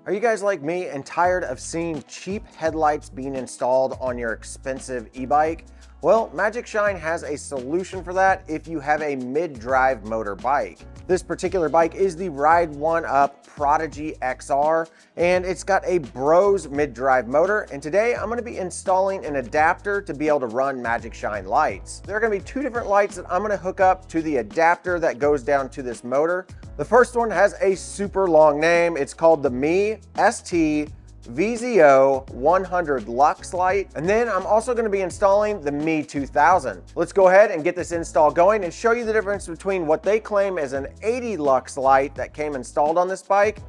Are you guys like me and tired of seeing cheap headlights being installed on your expensive e-bike? Well, MagicShine has a solution for that if you have a mid-drive motor bike. This particular bike is the Ride 1 Up Prodigy XR, and it's got a Bros mid-drive motor, and today I'm going to be installing an adapter to be able to run MagicShine lights. There are going to be two different lights that I'm going to hook up to the adapter that goes down to this motor. The first one has a super long name. It's called the ME VZO 100 Lux light. And then I'm also going to be installing the ME2000. Let's go ahead and get this install going and show you the difference between what they claim is an 80 Lux light that came installed on this bike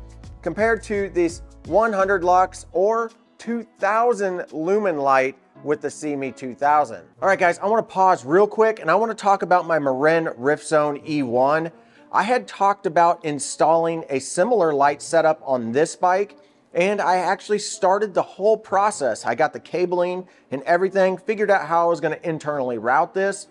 compared to this 100 Lux or 2000 lumen light with the ME2000. All right, guys, I want to pause real quick and I want to talk about my Marin RiftZone E1. I had talked about installing a similar light setup on this bike, and I actually started the whole process. I got the cabling and everything, figured out how I was going to internally route this,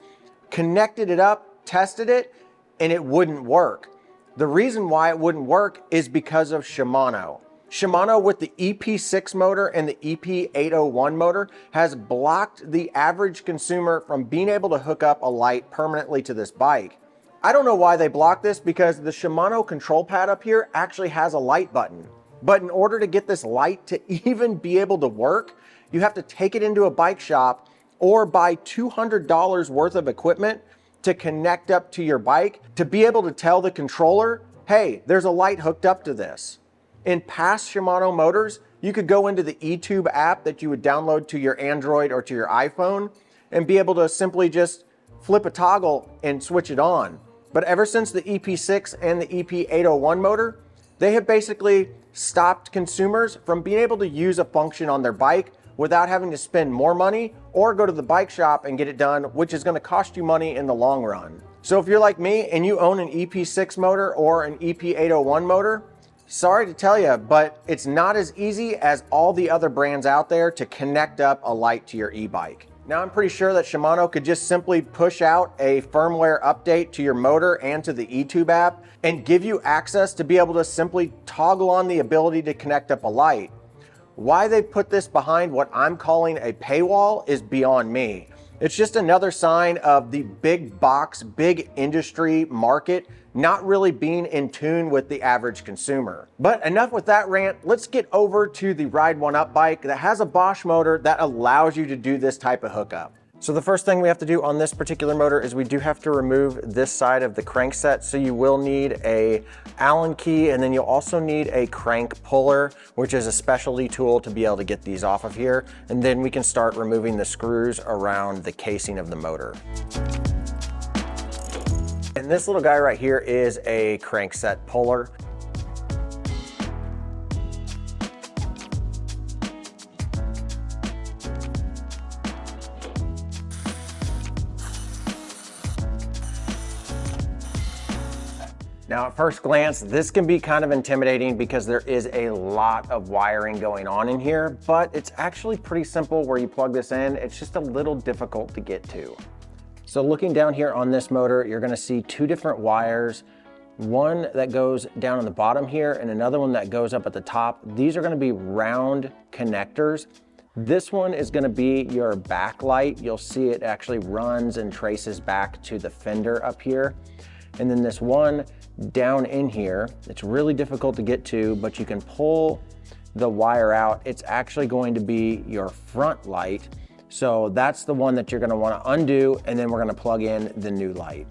connected it up, tested it, and it wouldn't work. The reason why it wouldn't work is because of Shimano. Shimano with the EP6 motor and the EP801 motor has blocked the average consumer from being able to hook up a light permanently to this bike. I don't know why they blocked this because the Shimano control pad up here actually has a light button. But in order to get this light to even be able to work, you have to take it into a bike shop or buy $200 worth of equipment to connect up to your bike to be able to tell the controller, hey, there's a light hooked up to this. In past Shimano motors, you could go into the eTube app that you would download to your Android or to your iPhone and be able to simply just flip a toggle and switch it on. But ever since the EP6 and the EP801 motor, they have basically stopped consumers from being able to use a function on their bike without having to spend more money or go to the bike shop and get it done, which is going to cost you money in the long run. So if you're like me and you own an EP6 motor or an EP801 motor, sorry to tell you, but it's not as easy as all the other brands out there to connect up a light to your e-bike. Now, I'm pretty sure that Shimano could just simply push out a firmware update to your motor and to the eTube app and give you access to be able to simply toggle on the ability to connect up a light. Why they put this behind what I'm calling a paywall is beyond me. It's just another sign of the big box, big industry market not really being in tune with the average consumer. But enough with that rant, let's get over to the Ride 1 Up bike that has a Bosch motor that allows you to do this type of hookup. So the first thing we have to do on this particular motor is we do have to remove this side of the crankset. So you will need a Allen key, and then you'll also need a crank puller, which is a specialty tool to be able to get these off of here. And then we can start removing the screws around the casing of the motor. And this little guy right here is a crankset puller. Now, at first glance, this can be kind of intimidating because there is a lot of wiring going on in here, but it's actually pretty simple where you plug this in. It's just a little difficult to get to. So looking down here on this motor, you're gonna see two different wires, one that goes down on the bottom here and another one that goes up at the top. These are gonna be round connectors. This one is gonna be your backlight. You'll see it actually runs and traces back to the fender up here. And then this one down in here, it's really difficult to get to, but you can pull the wire out. It's actually going to be your front light. So that's the one that you're gonna wanna undo, and then we're gonna plug in the new light.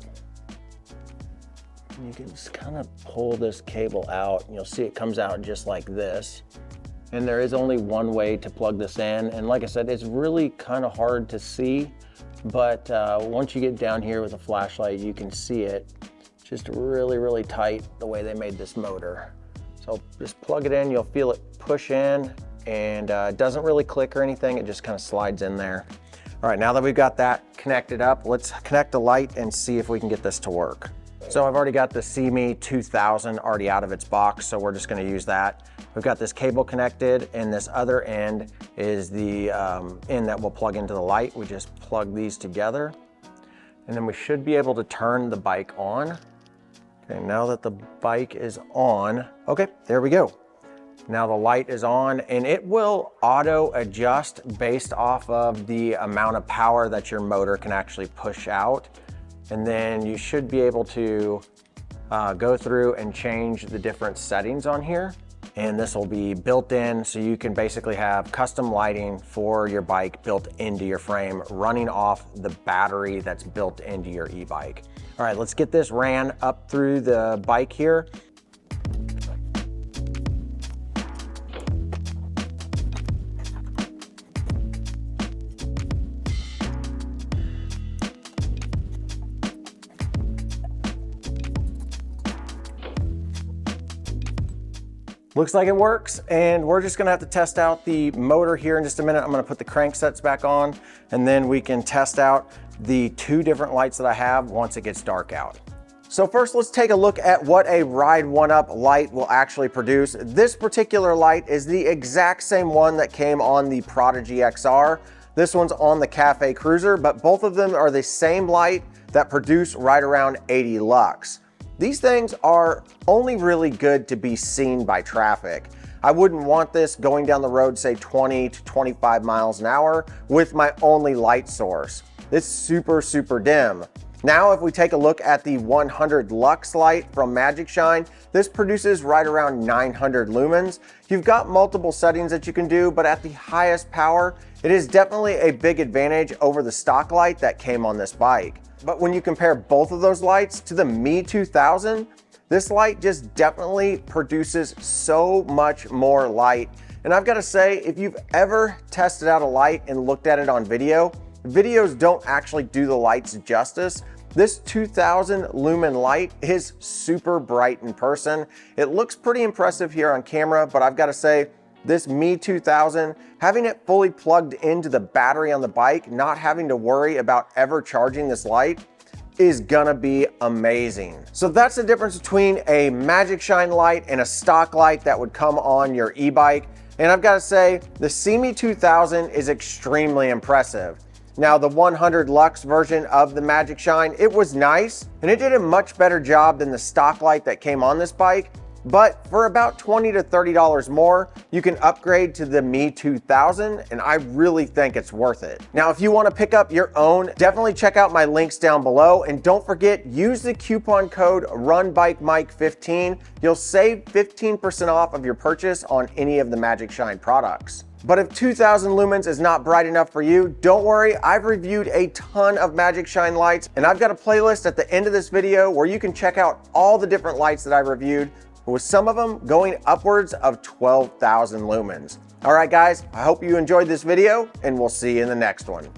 You can just kind of pull this cable out, and you'll see it comes out just like this. And there is only one way to plug this in. And like I said, it's really kind of hard to see, but once you get down here with a flashlight, you can see it. Just really, really tight the way they made this motor. So just plug it in, you'll feel it push in, and it doesn't really click or anything, it just kind of slides in there. All right, now that we've got that connected up, let's connect the light and see if we can get this to work. So I've already got the ME2000 already out of its box, so we're just gonna use that. We've got this cable connected, and this other end is the end that will plug into the light. We just plug these together, and then we should be able to turn the bike on. Okay, now that the bike is on, okay, there we go. Now the light is on and it will auto adjust based off of the amount of power that your motor can actually push out. And then you should be able to go through and change the different settings on here. And this will be built in, so you can basically have custom lighting for your bike built into your frame, running off the battery that's built into your e-bike. All right, let's get this ran up through the bike here. Looks like it works, and we're just gonna have to test out the motor here in just a minute. I'm gonna put the crank sets back on, and then we can test out the two different lights that I have once it gets dark out. So first, let's take a look at what a Ride 1-Up light will actually produce. This particular light is the exact same one that came on the Prodigy XR. This one's on the Cafe Cruiser, but both of them are the same light that produce right around 80 lux. These things are only really good to be seen by traffic. I wouldn't want this going down the road, say 20 to 25 miles an hour with my only light source. It's super, super dim. Now, if we take a look at the 100 lux light from MagicShine, this produces right around 900 lumens. You've got multiple settings that you can do, but at the highest power, it is definitely a big advantage over the stock light that came on this bike. But when you compare both of those lights to the ME2000, this light just definitely produces so much more light. And I've got to say, if you've ever tested out a light and looked at it on video, videos don't actually do the lights justice. This 2000 lumen light is super bright in person. It looks pretty impressive here on camera, but I've got to say, this ME2000, having it fully plugged into the battery on the bike, not having to worry about ever charging this light, is gonna be amazing. So that's the difference between a MagicShine light and a stock light that would come on your e-bike. And I've got to say, the ME2000 is extremely impressive. Now, the 100 lux version of the MagicShine, it was nice, and it did a much better job than the stock light that came on this bike. But for about $20 to $30 more, you can upgrade to the ME2000, and I really think it's worth it. Now, if you want to pick up your own, definitely check out my links down below, and don't forget, use the coupon code RunBikeMike15. You'll save 15% off of your purchase on any of the MagicShine products. But if 2000 lumens is not bright enough for you, don't worry, I've reviewed a ton of MagicShine lights, and I've got a playlist at the end of this video where you can check out all the different lights that I reviewed, with some of them going upwards of 12,000 lumens. All right, guys, I hope you enjoyed this video, and we'll see you in the next one.